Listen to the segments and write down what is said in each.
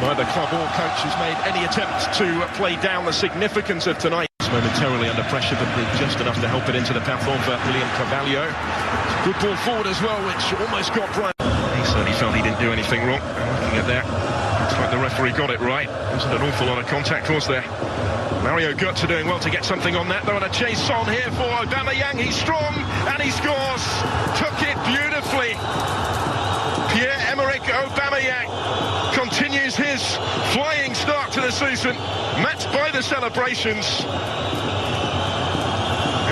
Neither club or coach has made any attempt to play down the significance of tonight. Momentarily under pressure, but just enough to help it into the path of William Carvalho. Good ball forward as well, which almost got Brian. He certainly felt he didn't do anything wrong. Looking at that, looks like the referee got it right. Wasn't an awful lot of contact, was there? Mario Götze doing well to get something on that, though, and a chase on here for Aubameyang. He's strong, and he scores. Took it beautifully. Pierre-Emerick Aubameyang continues his flying start to the season, matched by the celebrations.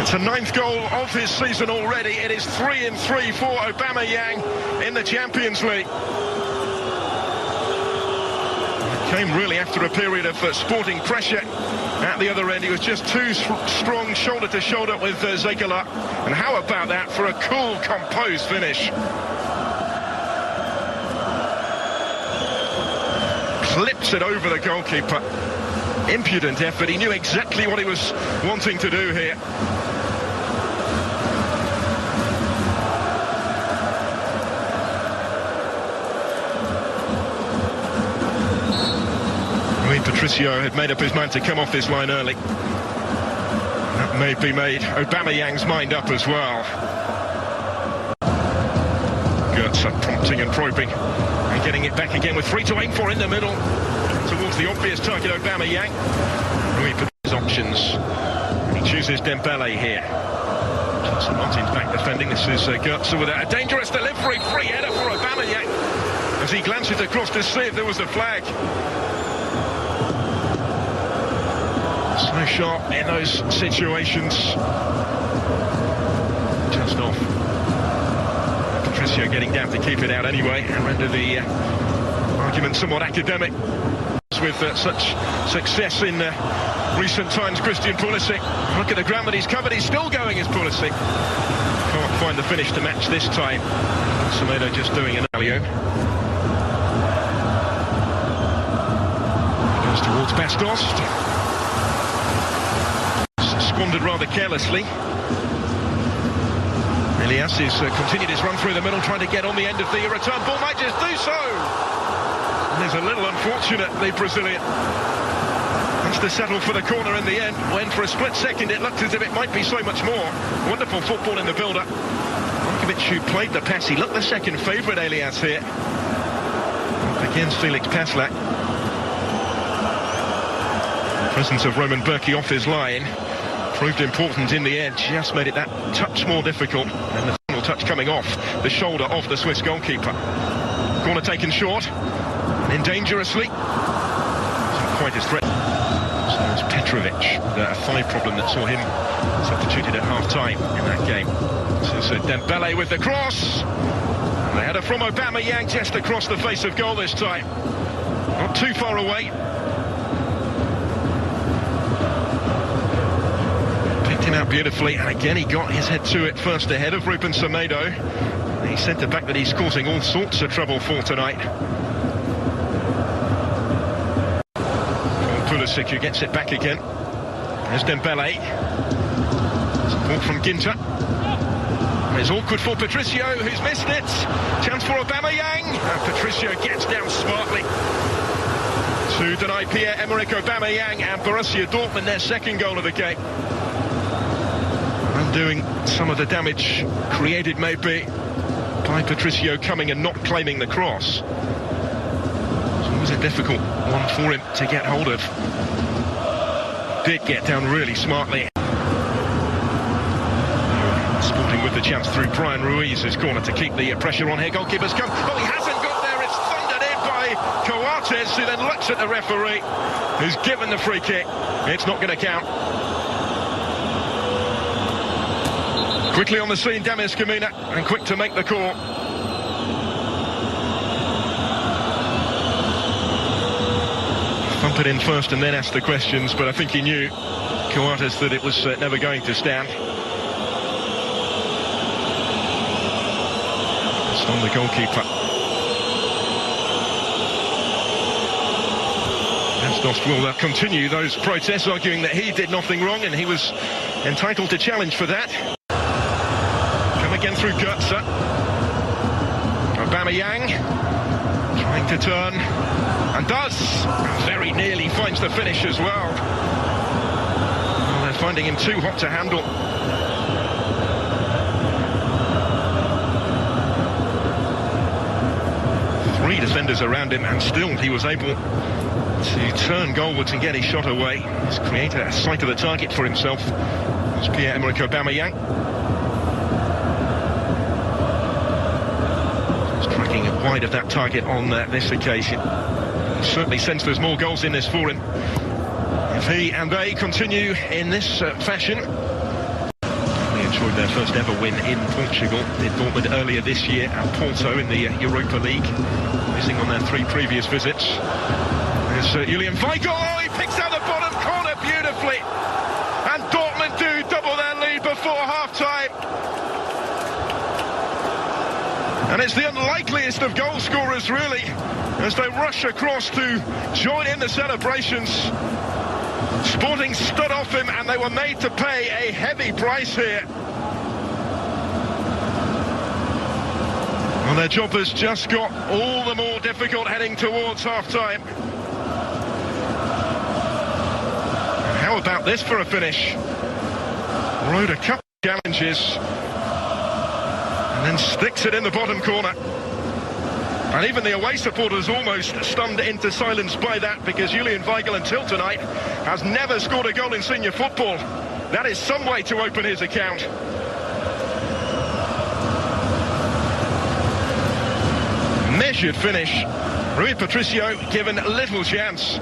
It's a 9th goal of his season already. It is 3-3 for Aubameyang in the Champions League. It came really after a period of sporting pressure at the other end. He was just too strong shoulder to shoulder with Zegela. And how about that for a cool, composed finish? Flips it over the goalkeeper. Impudent effort. He knew exactly what he was wanting to do here. Patricio had made up his mind to come off this line early. That maybe made Aubameyang's mind up as well. Götze prompting and probing and getting it back again with 3 to aim for in the middle towards the obvious target, Aubameyang. Rui put his options and he chooses Dembele here. Johnson Martin's back defending. This is Götze with a dangerous delivery, free header for Aubameyang as he glances across to see if there was a flag. So sharp in those situations. Just off. Patricio getting down to keep it out anyway and render the argument somewhat academic. With such success in recent times, Christian Pulisic. Look at the ground that he's covered. He's still going as Pulisic. Can't find the finish to match this time. Semedo just doing an alley-oop. Goes towards Bastos. Squandered rather carelessly. Elias has continued his run through the middle, trying to get on the end of the return ball. Might just do so. And there's a little unfortunate, the Brazilian. Has to settle for the corner in the end, when for a split second it looked as if it might be so much more. Wonderful football in the build-up. Markovic, who played the pass, he looked the second favourite, Elias here. Against Felix Paslak. The presence of Roman Berkey off his line proved important in the end, just made it that touch more difficult, and the final touch coming off the shoulder of the Swiss goalkeeper. Corner taken short, and in dangerously. Isn't quite as threatening. So it's Petrovic, a thigh problem that saw him substituted at half-time in that game. So Dembele with the cross, and the header from Aubameyang just across the face of goal this time. Not too far away. Him out beautifully, and again he got his head to it first ahead of Ruben Semedo, the centre-back that he's causing all sorts of trouble for tonight. Pulisic, who gets it back again. There's Dembele. Support from Ginter. It's awkward for Patricio, who's missed it. Chance for Aubameyang, and Patricio gets down smartly to deny Pierre-Emerick Aubameyang and Borussia Dortmund their second goal of the game. Doing some of the damage created maybe by Patricio coming and not claiming the cross. It's always a difficult one for him to get hold of. Did get down really smartly. Sporting with the chance through Brian Ruiz's corner to keep the pressure on here. Goalkeeper's come. Oh, he hasn't got there. It's thundered in by Coates, who then looks at the referee, who's given the free kick. It's not going to count. Quickly on the scene, Damis Kamina, and quick to make the call. Thump it in first and then ask the questions, but I think he knew, Coates, that it was never going to stand. It's on the goalkeeper. Bastos will continue those protests, arguing that he did nothing wrong and he was entitled to challenge for that. Again through Götze. Aubameyang Trying to turn, and does. Very nearly finds the finish as well. Well, they're finding him too hot to handle. Three defenders around him, and still he was able to turn goalwards and get his shot away. He's created a sight of the target for himself. It's Pierre-Emerick Aubameyang. He's tracking wide of that target on this occasion. He certainly sensed there's more goals in this for him. If he and they continue in this fashion. They enjoyed their first ever win in Portugal. Did Dortmund earlier this year at Porto in the Europa League, missing on their 3 previous visits. There's Julian Weigl. Oh, he picks out the bottom corner beautifully. And Dortmund do double their lead before half-time. And it's the unlikeliest of goal scorers, really, as they rush across to join in the celebrations. Sporting stood off him, and they were made to pay a heavy price here. Well, their job has just got all the more difficult heading towards half-time. How about this for a finish? Rode a couple of challenges and then sticks it in the bottom corner. And even the away supporters almost stunned into silence by that, because Julian Weigl until tonight has never scored a goal in senior football. That is some way to open his account. Measured finish. Rui Patricio given little chance.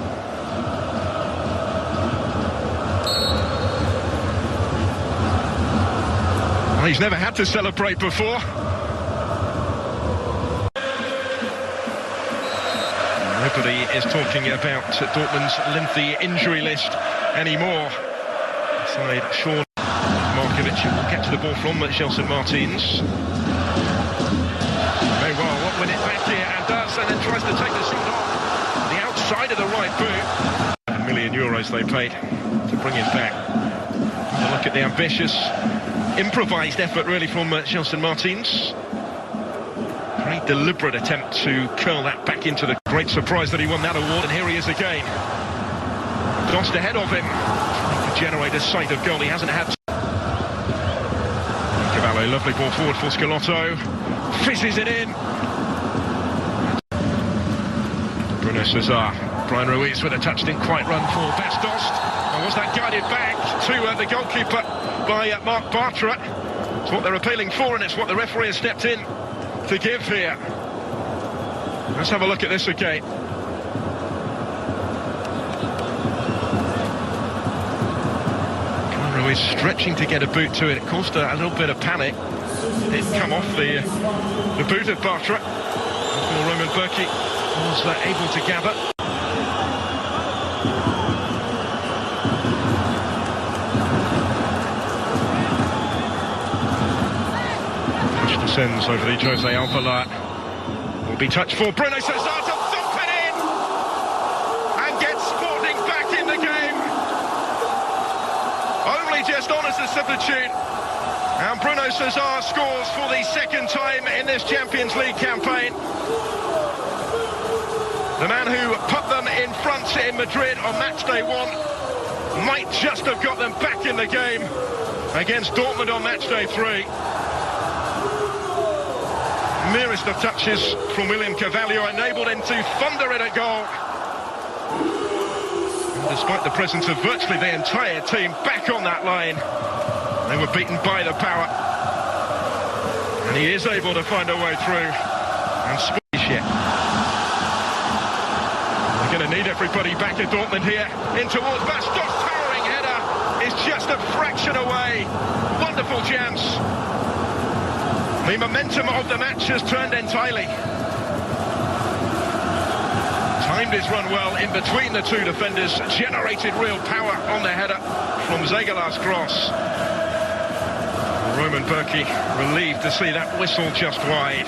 Well, he's never had to celebrate before. Nobody is talking about Dortmund's lengthy injury list anymore. Side Sean Markovic will get to the ball from Gelson Martins. Very well, what win it back here, and does, and then tries to take the shot off the outside of the right boot. €7 million they paid to bring him back. Have a look at the ambitious, improvised effort really from Gelson Martins. Very deliberate attempt to curl that back into the great surprise that he won that award, and here he is again. Dost ahead of him, trying to generate a sight of goal. He hasn't had to. Cavallo, lovely ball forward for Scalotto. Fizzes it in. Bruno Cesar. Brian Ruiz with a touch, didn't quite run for Bas Dost. And was that guided back to the goalkeeper by Marc Bartra? It's what they're appealing for, and it's what the referee has stepped in to give here. Let's have a look at this again. Ruiz stretching to get a boot to it. It caused a little bit of panic. It did come off the boot of Bartra. Roman Berkey was able to gather. Push descends over the Jose Alcalá. Will be touched for Bruno Cesar to thump it in and get Sporting back in the game. Only just on as a substitute. And Bruno Cesar scores for the second time in this Champions League campaign. The man who put them in front in Madrid on match day 1 might just have got them back in the game against Dortmund on match day 3. Merest of touches from William Carvalho enabled him to thunder it at goal. And despite the presence of virtually the entire team back on that line, they were beaten by the power. And he is able to find a way through. And Spanish. They're going to need everybody back at Dortmund here. In towards Bas Dost, towering header is just a fraction away. Wonderful chance. The momentum of the match has turned entirely. Timed his run well in between the two defenders, generated real power on the header from Zegala's cross. Roman Berkey relieved to see that whistle just wide.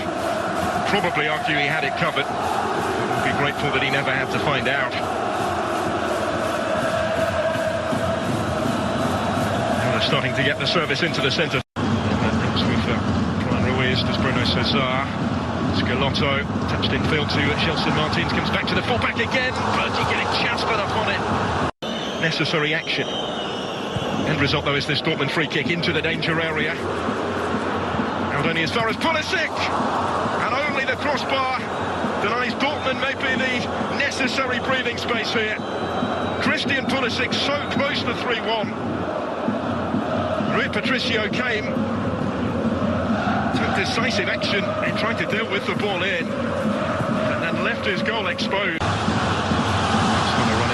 Probably argue he had it covered. Would be grateful that he never had to find out. Now they're starting to get the service into the centre. Brian Ruiz, does Bruno Cesar. Scalotto touched in field to Gelson Martins, comes back to the fullback again. Bertie getting just up on it. Necessary action. End result though is this Dortmund free kick into the danger area. Out only as far as Pulisic, and only the crossbar denies Dortmund maybe the necessary breathing space here. Christian Pulisic so close to 3-1. Rui Patricio came, took decisive action in trying to deal with the ball in, and then left his goal exposed.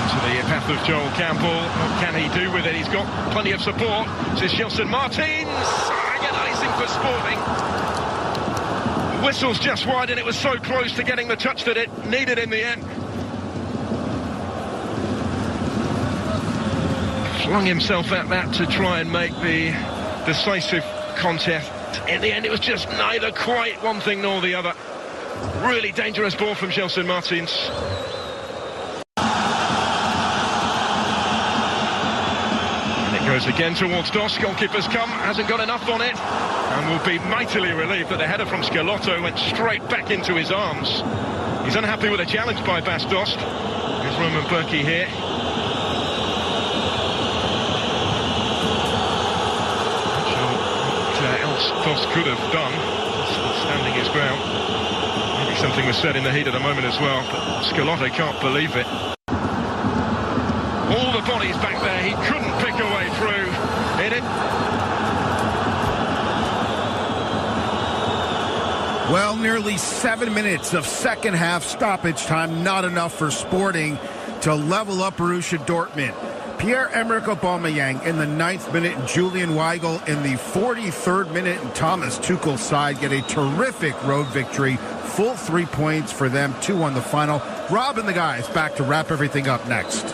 To the path of Joel Campbell. What can he do with it? He's got plenty of support. This is Gelson Martins, agonising for Sporting. Whistle's just wide, and it was so close to getting the touch that it needed in the end. Flung himself at that to try and make the decisive contest. In the end, it was just neither quite one thing nor the other. Really dangerous ball from Gelson Martins. Goes again towards Dos, goalkeeper's come, hasn't got enough on it, and will be mightily relieved that the header from Scalotto went straight back into his arms. He's unhappy with the challenge by Bas Dost. Here's Roman Berkey here. Not sure what else Dost could have done, just standing his ground. Maybe something was said in the heat of the moment as well, but Scalotto can't believe it. All the bodies back there, he couldn't pick a way through. Hit it. Well, nearly 7 minutes of second half stoppage time, not enough for Sporting to level up Borussia Dortmund. Pierre-Emerick Aubameyang in the 9th minute, and Julian Weigl in the 43rd minute, and Thomas Tuchel's side get a terrific road victory. Full 3 points for them, 2-1 the final. Rob and the guys back to wrap everything up next.